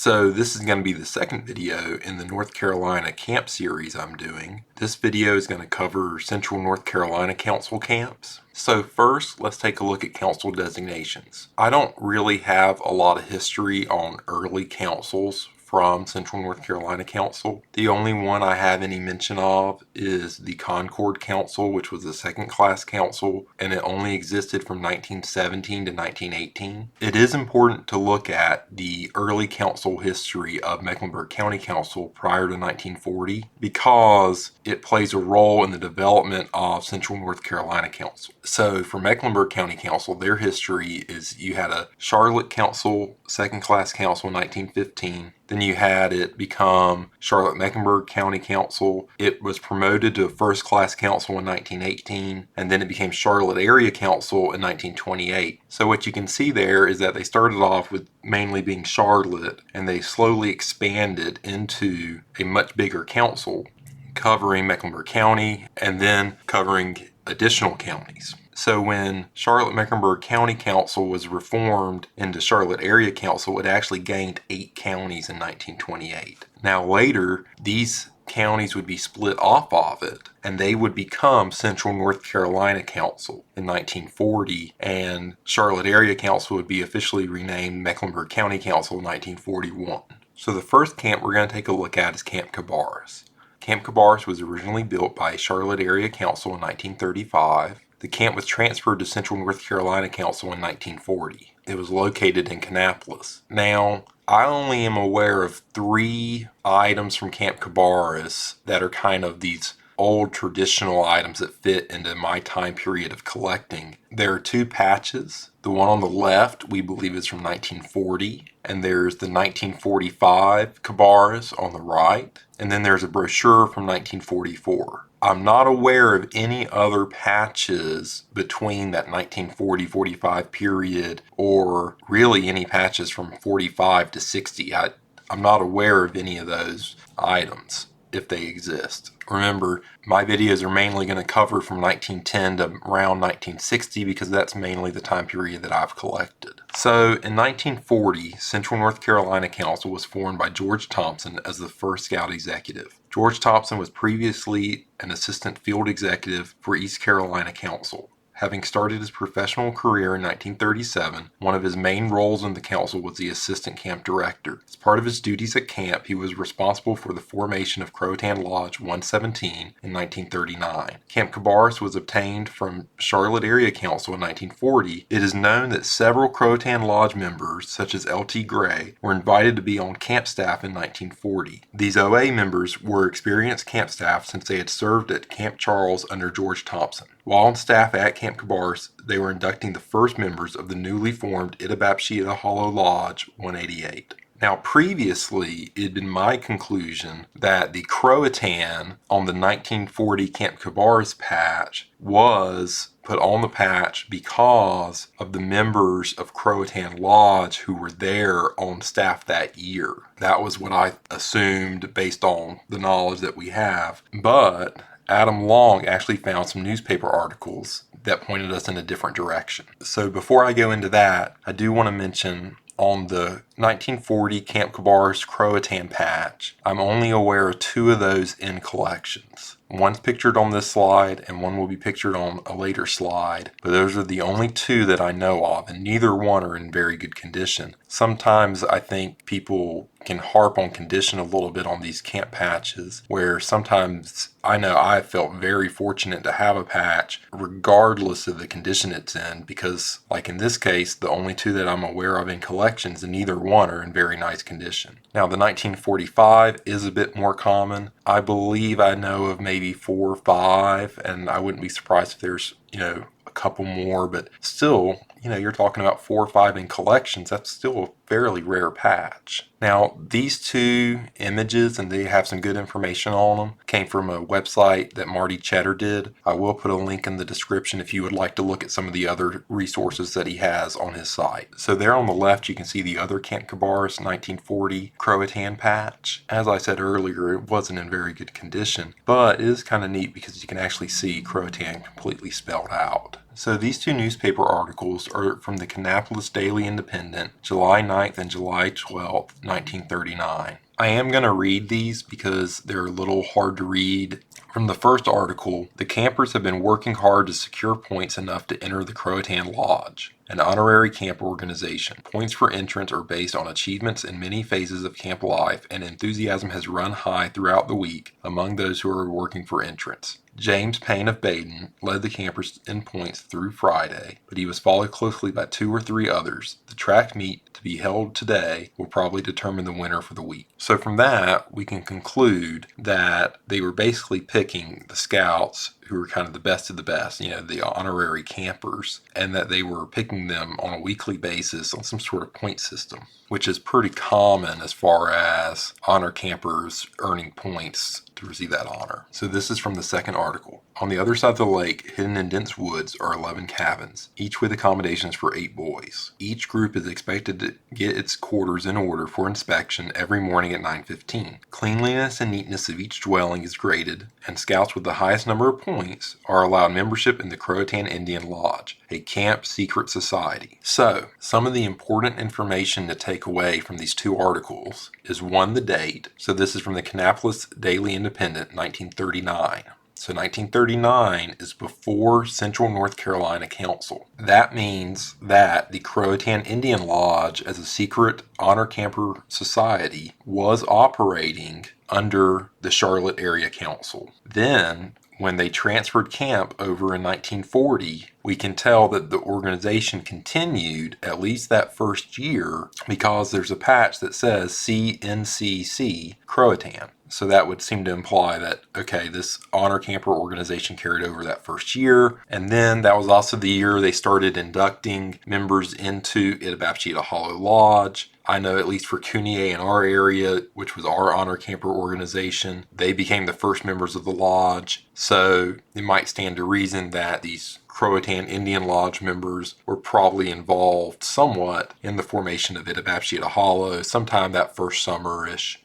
So this is going to be the second video in the North Carolina camp series I'm doing. This video is going to cover Central North Carolina Council camps. So first, let's take a look at council designations. I don't really have a lot of history on early councils from Central North Carolina Council. The only one I have any mention of is the Concord Council, which was a second-class council, and it only existed from 1917 to 1918. It is important to look at the early council history of Mecklenburg County Council prior to 1940 because it plays a role in the development of Central North Carolina Council. So for Mecklenburg County Council, their history is you had a Charlotte Council, second-class council in 1915. Then you had it become Charlotte-Mecklenburg County Council. It was promoted to a first-class council in 1918, and then it became Charlotte Area Council in 1928. So what you can see there is that they started off with mainly being Charlotte, and they slowly expanded into a much bigger council, covering Mecklenburg County, and then covering additional counties. So when Charlotte-Mecklenburg County Council was reformed into Charlotte Area Council, it actually gained 8 counties in 1928. Now later, these counties would be split off of it, and they would become Central North Carolina Council in 1940, and Charlotte Area Council would be officially renamed Mecklenburg County Council in 1941. So the first camp we're going to take a look at is Camp Cabarrus. Camp Cabarrus was originally built by Charlotte Area Council in 1935. The camp was transferred to Central North Carolina Council in 1940. It was located in Kannapolis. Now, I only am aware of 3 items from Camp Cabarrus that are kind of these old traditional items that fit into my time period of collecting. There are 2 patches. The one on the left we believe is from 1940, and there's the 1945 Cabarrus on the right, and then there's a brochure from 1944. I'm not aware of any other patches between that 1940-45 period, or really any patches from 45 to 60. I'm not aware of any of those items, if they exist. Remember, my videos are mainly going to cover from 1910 to around 1960 because that's mainly the time period that I've collected. So in 1940, Central North Carolina Council was formed by George Thompson as the first Scout executive. George Thompson was previously an assistant field executive for East Carolina Council. Having started his professional career in 1937, one of his main roles in the council was the assistant camp director. As part of his duties at camp, he was responsible for the formation of Croatan Lodge 117 in 1939. Camp Cabarrus was obtained from Charlotte Area Council in 1940. It is known that several Croatan Lodge members, such as L.T. Gray, were invited to be on camp staff in 1940. These OA members were experienced camp staff since they had served at Camp Charles under George Thompson. While on staff at Camp Cabarrus, they were inducting the first members of the newly formed Itabapshida Hollow Lodge 188. Now previously, it had been my conclusion that the Croatan on the 1940 Camp Cabarrus patch was put on the patch because of the members of Croatan Lodge who were there on staff that year. That was what I assumed based on the knowledge that we have. But Adam Long actually found some newspaper articles that pointed us in a different direction. So before I go into that, I do want to mention on the 1940 Camp Cabarrus Croatan patch, I'm only aware of 2 of those in collections. One's pictured on this slide and one will be pictured on a later slide, but those are the only 2 that I know of, and neither one are in very good condition. Sometimes I think people can harp on condition a little bit on these camp patches, where sometimes I know I felt very fortunate to have a patch regardless of the condition it's in, because like in this case, the only 2 that I'm aware of in collections, and neither one are in very nice condition. Now the 1945 is a bit more common. I believe I know of maybe 4 or 5, and I wouldn't be surprised if there's, a couple more, but still, you're talking about 4 or 5 in collections. That's still a fairly rare patch. Now, these 2 images, and they have some good information on them, came from a website that Marty Cheddar did. I will put a link in the description if you would like to look at some of the other resources that he has on his site. So there on the left, you can see the other Camp Cabarrus 1940 Croatan patch. As I said earlier, it wasn't in very good condition, but it is kind of neat because you can actually see Croatan completely spelled out. So these two newspaper articles are from the Kannapolis Daily Independent, July 9th and July 12th, 1939. I am going to read these because they're a little hard to read. From the first article, the campers have been working hard to secure points enough to enter the Croatan Lodge, an honorary camp organization. Points for entrance are based on achievements in many phases of camp life, and enthusiasm has run high throughout the week among those who are working for entrance. James Payne of Baden led the campers in points through Friday, but he was followed closely by 2 or 3 others. The track meet to be held today will probably determine the winner for the week. So from that, we can conclude that they were basically picking the scouts who were kind of the best of the best, the honorary campers, and that they were picking them on a weekly basis on some sort of point system, which is pretty common as far as honor campers earning points to receive that honor. So this is from the second article. On the other side of the lake, hidden in dense woods, are 11 cabins, each with accommodations for 8 boys. Each group is expected to get its quarters in order for inspection every morning at 9:15. Cleanliness and neatness of each dwelling is graded, and scouts with the highest number of points are allowed membership in the Croatan Indian Lodge, a camp secret society. So, some of the important information to take away from these two articles is 1, the date. So this is from the Kannapolis Daily Independent, 1939. So 1939 is before Central North Carolina Council. That means that the Croatan Indian Lodge, as a secret honor camper society, was operating under the Charlotte Area Council. Then, when they transferred camp over in 1940, we can tell that the organization continued at least that first year because there's a patch that says CNCC Croatan. So that would seem to imply that, okay, this honor camper organization carried over that first year. And then that was also the year they started inducting members into Itapapchita Hollow Lodge. I know at least for Cunier in our area, which was our honor camper organization, they became the first members of the lodge. So it might stand to reason that these Croatan Indian Lodge members were probably involved somewhat in the formation of Itapapchita Hollow sometime that first summer-ish.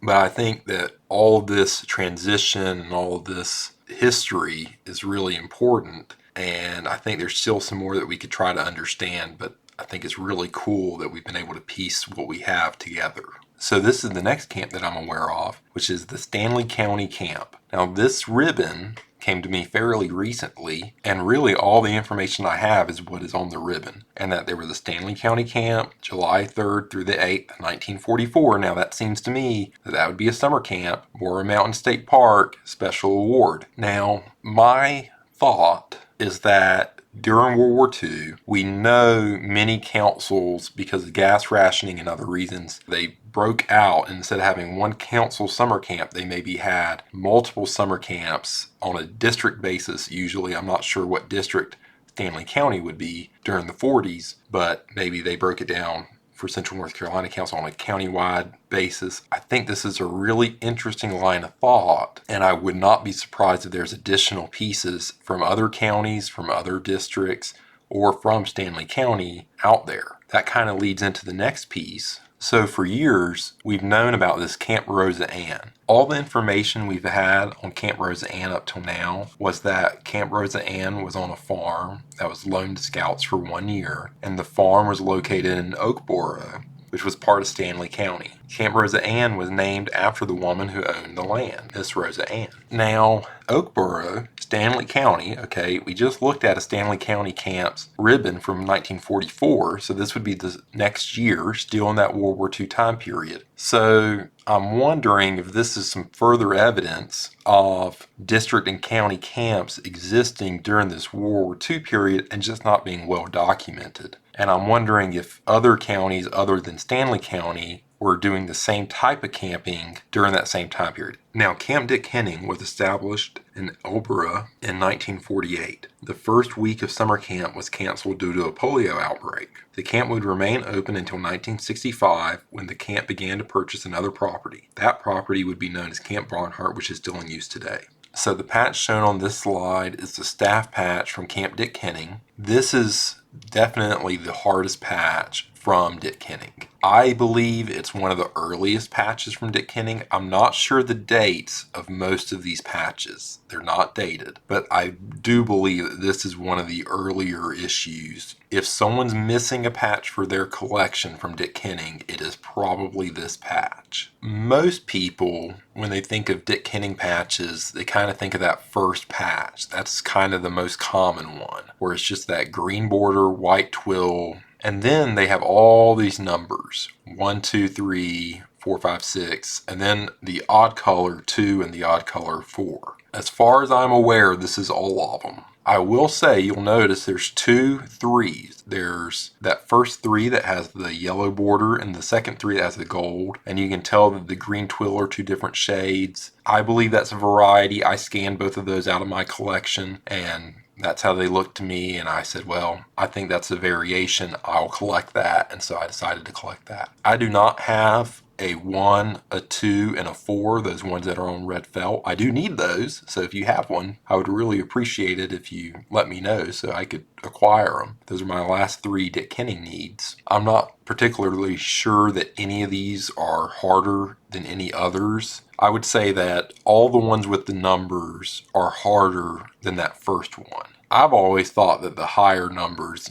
But I think that all of this transition and all of this history is really important, and I think there's still some more that we could try to understand, but I think it's really cool that we've been able to piece what we have together. So this is the next camp that I'm aware of, which is the Stanley County Camp. Now this ribbon came to me fairly recently, and really all the information I have is what is on the ribbon, and that there was a Stanley County Camp July 3rd through the 8th, 1944. Now that seems to me that would be a summer camp, War Mountain State Park, special award. Now my thought is that during World War II, we know many councils, because of gas rationing and other reasons, they broke out, and instead of having one council summer camp, they maybe had multiple summer camps on a district basis. Usually, I'm not sure what district Stanley County would be during the 40s, but maybe they broke it down for Central North Carolina Council on a countywide basis. I think this is a really interesting line of thought, and I would not be surprised if there's additional pieces from other counties, from other districts, or from Stanley County out there. That kind of leads into the next piece. So for years, we've known about this Camp Rosa Ann. All the information we've had on Camp Rosa Ann up till now was that Camp Rosa Ann was on a farm that was loaned to scouts for 1 year, and the farm was located in Oakboro, which was part of Stanley County. Camp Rosa Ann was named after the woman who owned the land, Miss Rosa Ann. Now, Oakboro, Stanley County, okay, we just looked at a Stanley County camp's ribbon from 1944, so this would be the next year, still in that World War II time period. So I'm wondering if this is some further evidence of district and county camps existing during this World War II period and just not being well documented. And I'm wondering if other counties other than Stanley County were doing the same type of camping during that same time period. Now, Camp Dick Henning was established in Oakboro in 1948. The first week of summer camp was canceled due to a polio outbreak. The camp would remain open until 1965, when the camp began to purchase another property. That property would be known as Camp Barnhart, which is still in use today. So the patch shown on this slide is the staff patch from Camp Dick Henning. This is definitely the hardest patch from Dick Kenning. I believe it's one of the earliest patches from Dick Kenning. I'm not sure the dates of most of these patches. They're not dated, but I do believe that this is one of the earlier issues. If someone's missing a patch for their collection from Dick Kenning, it is probably this patch. Most people, when they think of Dick Kenning patches, they kind of think of that first patch. That's kind of the most common one, where it's just that green border, white twill, and then they have all these numbers 1, 2, 3, 4, 5, 6, and then the odd color 2 and the odd color 4. As far as I'm aware, this is all of them. I will say you'll notice there's 2 3s. There's that first 3 that has the yellow border and the second 3 that has the gold. And you can tell that the green twill are 2 different shades. I believe that's a variety. I scanned both of those out of my collection and that's how they looked to me, and I said, well, I think that's a variation. I'll collect that, and so I decided to collect that. I do not have a 1, a 2, and a 4, those ones that are on red felt. I do need those, so if you have one, I would really appreciate it if you let me know so I could acquire them. Those are my last 3 Dick Kenning needs. I'm not particularly sure that any of these are harder than any others. I would say that all the ones with the numbers are harder than that first one. I've always thought that the higher numbers,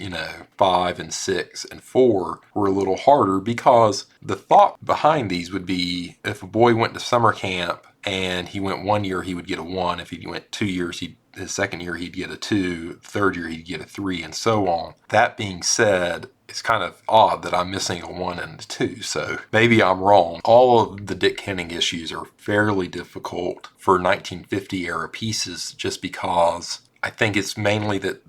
5 and 6 and 4 were a little harder because the thought behind these would be if a boy went to summer camp and he went 1 year, he would get a 1. If he went 2 years, his second year, he'd get a 2. Third year, he'd get a 3, and so on. That being said, it's kind of odd that I'm missing a 1 and a 2, so maybe I'm wrong. All of the Dick Kenning issues are fairly difficult for 1950 era pieces just because I think it's mainly that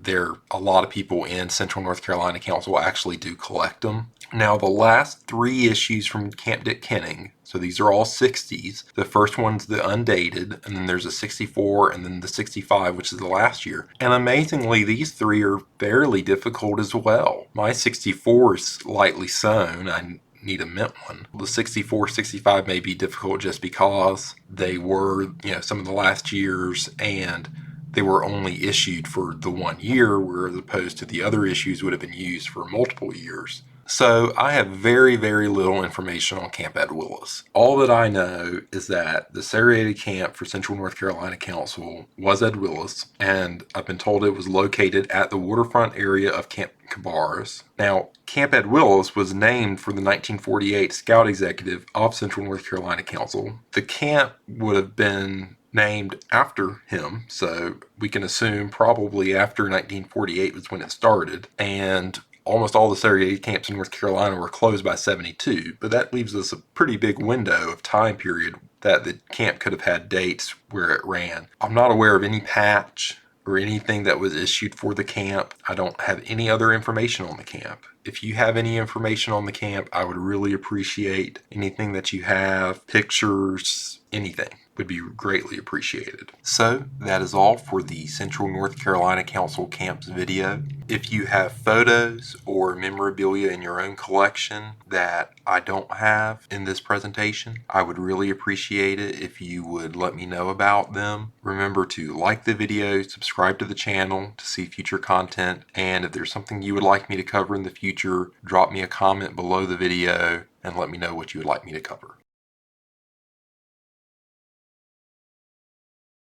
a lot of people in Central North Carolina Council actually do collect them. Now, the last 3 issues from Camp Dick Kenning, so these are all 60s. The first one's the undated, and then there's a 64, and then the 65, which is the last year. And amazingly, these 3 are fairly difficult as well. My 64 is lightly sewn. I need a mint one. The 64, 65 may be difficult just because they were, some of the last years, and they were only issued for the 1 year, whereas opposed to the other issues would have been used for multiple years. So I have very, very little information on Camp Ed Willis. All that I know is that the segregated camp for Central North Carolina Council was Ed Willis, and I've been told it was located at the waterfront area of Camp Cabarrus. Now, Camp Ed Willis was named for the 1948 Scout Executive of Central North Carolina Council. The camp would have been named after him, so we can assume probably after 1948 was when it started, and almost all the segregated camps in North Carolina were closed by 72, but that leaves us a pretty big window of time period that the camp could have had dates where it ran. I'm not aware of any patch or anything that was issued for the camp. I don't have any other information on the camp. If you have any information on the camp, I would really appreciate anything that you have, pictures, anything would be greatly appreciated. So that is all for the Central North Carolina Council Camps video. If you have photos or memorabilia in your own collection that I don't have in this presentation, I would really appreciate it if you would let me know about them. Remember to like the video, subscribe to the channel to see future content, and if there's something you would like me to cover in the future, drop me a comment below the video and let me know what you would like me to cover.